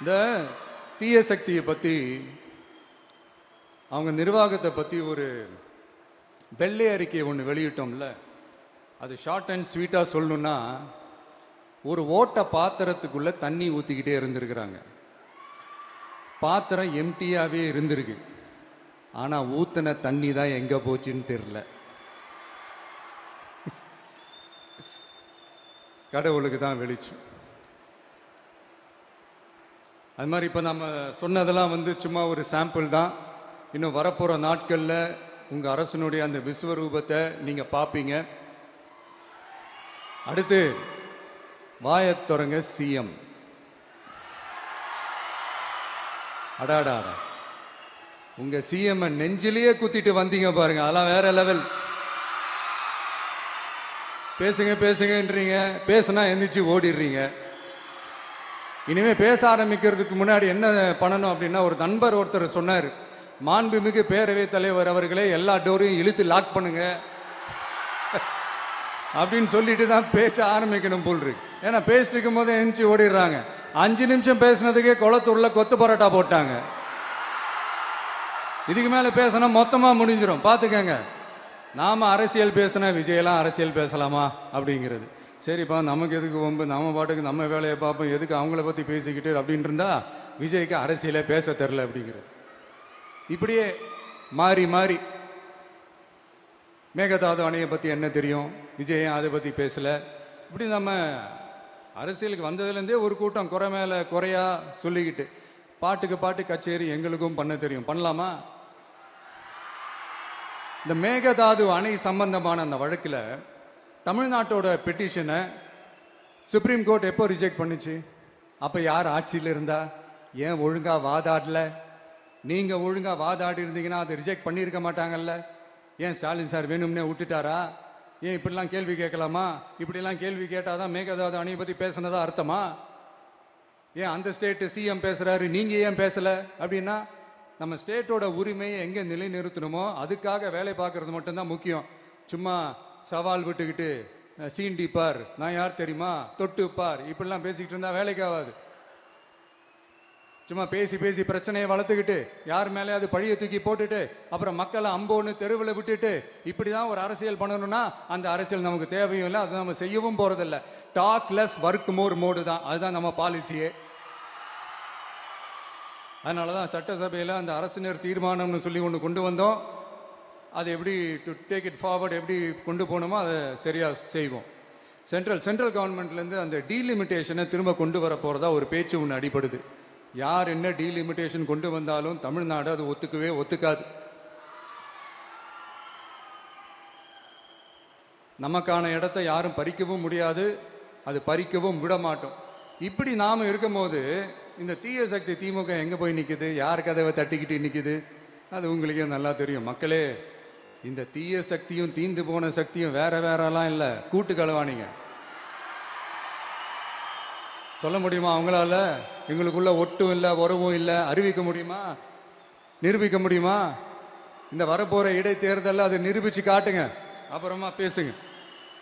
இந்த தீய சக்தியை பற்றி அவங்க நிர்வாகத்தை பற்றி ஒரு வெள்ளை அறிக்கையை ஒன்று வெளியிட்டோம்ல, அது ஷார்ட் அண்ட் ஸ்வீட்டாக சொல்லணுன்னா, ஒரு ஓட்ட பாத்திரத்துக்குள்ளே தண்ணி ஊற்றிக்கிட்டே இருந்திருக்கிறாங்க. பாத்திரம் எம்டியாகவே இருந்திருக்கு, ஆனால் ஊற்றின தண்ணி தான் எங்கே போச்சுன்னு தெரில. கடவுளுக்கு தான் வெளிச்சம். அது மாதிரி இப்போ நம்ம சொன்னதெல்லாம் சும்மா ஒரு சாம்பிள் தான். இன்னும் வரப்போகிற நாட்களில் உங்கள் அரசனுடைய அந்த விஸ்வரூபத்தை நீங்கள் பார்ப்பீங்க. அடுத்து வாயத் தொடங்க சிஎம். அடாடா, உங்கள் சிஎம் நெஞ்சிலேயே குத்திட்டு வந்தீங்க பாருங்க, அதெல்லாம் வேற லெவல். பேசுங்க பேசுங்கன்றீங்க, பேசுனா எந்திரிச்சு ஓடிடுறீங்க. இனிமே பேச ஆரம்பிக்கிறதுக்கு முன்னாடி என்ன பண்ணணும் அப்படின்னா, ஒரு நண்பர் ஒருத்தர் சொன்னார், மாண்புமிகு பேரவைத் தலைவர் அவர்களே எல்லா டோரையும் இழுத்து லாக் பண்ணுங்க அப்படின்னு சொல்லிட்டு தான் பேச்ச ஆரம்பிக்கணும் போல் இருக்கு. ஏன்னா பேசிட்டு இருக்கும் போது எந்திரிச்சு ஓடிடுறாங்க. 5 நிமிஷம் பேசினதுக்கே குளத்தூர்ல கொத்து பரோட்டா போட்டாங்க. இதுக்கு மேல பேசினா மொத்தமா முடிஞ்சிடும், பாத்துக்கங்க. நாம அரசியல் பேசினா விஜயெல்லாம் அரசியல் பேசலாமா அப்படிங்கிறது. சரிப்பா, நமக்கு எதுக்கு வம்பு, நம்ம பாட்டுக்கு நம்ம வேலையை பார்ப்போம், எதுக்கு அவங்கள பற்றி பேசிக்கிட்டு அப்படின்னு இருந்தா விஜய்க்கு அரசியலே பேச தெரில அப்படிங்கிறது. இப்படியே மாறி மாறி மேகதாது அணையை பற்றி என்ன தெரியும், விஜயம் அதை பற்றி பேசலை. இப்படி நம்ம அரசியலுக்கு வந்ததுலேருந்தே ஒரு கூட்டம் குறை மேலே குறையா சொல்லிக்கிட்டு பாட்டுக்கு பாட்டு கச்சேரி எங்களுக்கும் பண்ண தெரியும், பண்ணலாமா? இந்த மேகதாது அணை சம்பந்தமான அந்த வழக்கில் தமிழ்நாட்டோட பெட்டிஷனை சுப்ரீம் கோர்ட் எப்போ ரிஜெக்ட் பண்ணுச்சு? அப்போ யார் ஆட்சியில் இருந்தா? ஏன் ஒழுங்கா வாதாடல? நீங்க ஒழுங்கா வாதாடி இருந்தீங்கன்னா அதை ரிஜெக்ட் பண்ணியிருக்க மாட்டாங்கல்ல. ஏன் ஸ்டாலின் சார் வேணும்னே விட்டுட்டாரா? ஏன் இப்படிலாம் கேள்வி கேட்கலாமா? இப்படிலாம் கேள்வி கேட்டாதான் மேகதாது அணையை பற்றி பேசினதா அர்த்தமா? ஏன் அந்த ஸ்டேட்டு சிஎம் பேசுறாரு, நீங்க ஏன் பேசல? அப்படின்னா நம்ம ஸ்டேட்டோட உரிமையை எங்கே நிலைநிறுத்தணுமோ அதுக்காக வேலை பார்க்கறது மட்டும்தான் முக்கியம். சும்மா சவால் விட்டுக்கிட்டு சீண்டி பார், நான் யார் தெரியுமா, தொட்டு பார், இப்படிலாம் பேசிக்கிட்டு இருந்தா வேலைக்கு ஆகாது. சும்மா பேசி பேசி பிரச்சனையை வளர்த்துக்கிட்டு யார் மேலே அது பழியை தூக்கி போட்டுட்டு அப்புறம் மக்களை அம்போன்னு தெருவில் விட்டுட்டு இப்படிதான் ஒரு அரசியல் பண்ணணும்னா அந்த அரசியல் நமக்கு தேவையும் இல்லை, அதை நம்ம செய்யவும் போறதில்லை. Talk less work more mode தான், அதுதான் நம்ம பாலிசியே. அதனாலதான் சட்டசபையில் அந்த அரசினர் தீர்மானம்னு சொல்லி ஒன்று கொண்டு வந்தோம். அது எப்படி டு டேக் இட் ஃபார்வர்ட், எப்படி கொண்டு போகணுமோ அதை சரியாக செய்வோம். சென்ட்ரல் கவர்மெண்ட்லேருந்து அந்த டீலிமிட்டேஷனை திரும்ப கொண்டு வர போகிறதா ஒரு பேச்சு ஒன்று அடிபடுது. யார் என்ன டீலிமிட்டேஷன் கொண்டு வந்தாலும் தமிழ்நாடு அது ஒத்துக்காது. நமக்கான இடத்தை யாரும் பறிக்கவும் முடியாது, அது பறிக்கவும் விட மாட்டோம். இப்படி நாம் இருக்கும் போது இந்த தீய சக்தி திமுக எங்கே போய் நிற்குது, யார் கதவை தட்டிக்கிட்டு நிற்குது, அது உங்களுக்கே நல்லா தெரியும். மக்களே, இந்த தீய சக்தியும் தீந்து போன சக்தியும் வேற வேறலாம் இல்லை, கூட்டு களவாணிங்க. சொல்ல முடியுமா அவங்களால? எங்களுக்குள்ள ஒட்டும் இல்லை, உறவும் இல்லை, அறிவிக்க முடியுமா, நிரூபிக்க முடியுமா? இந்த வரப்போற இடைத்தேர்தலில் அதை நிரூபிச்சு காட்டுங்க, அப்புறமா பேசுங்க.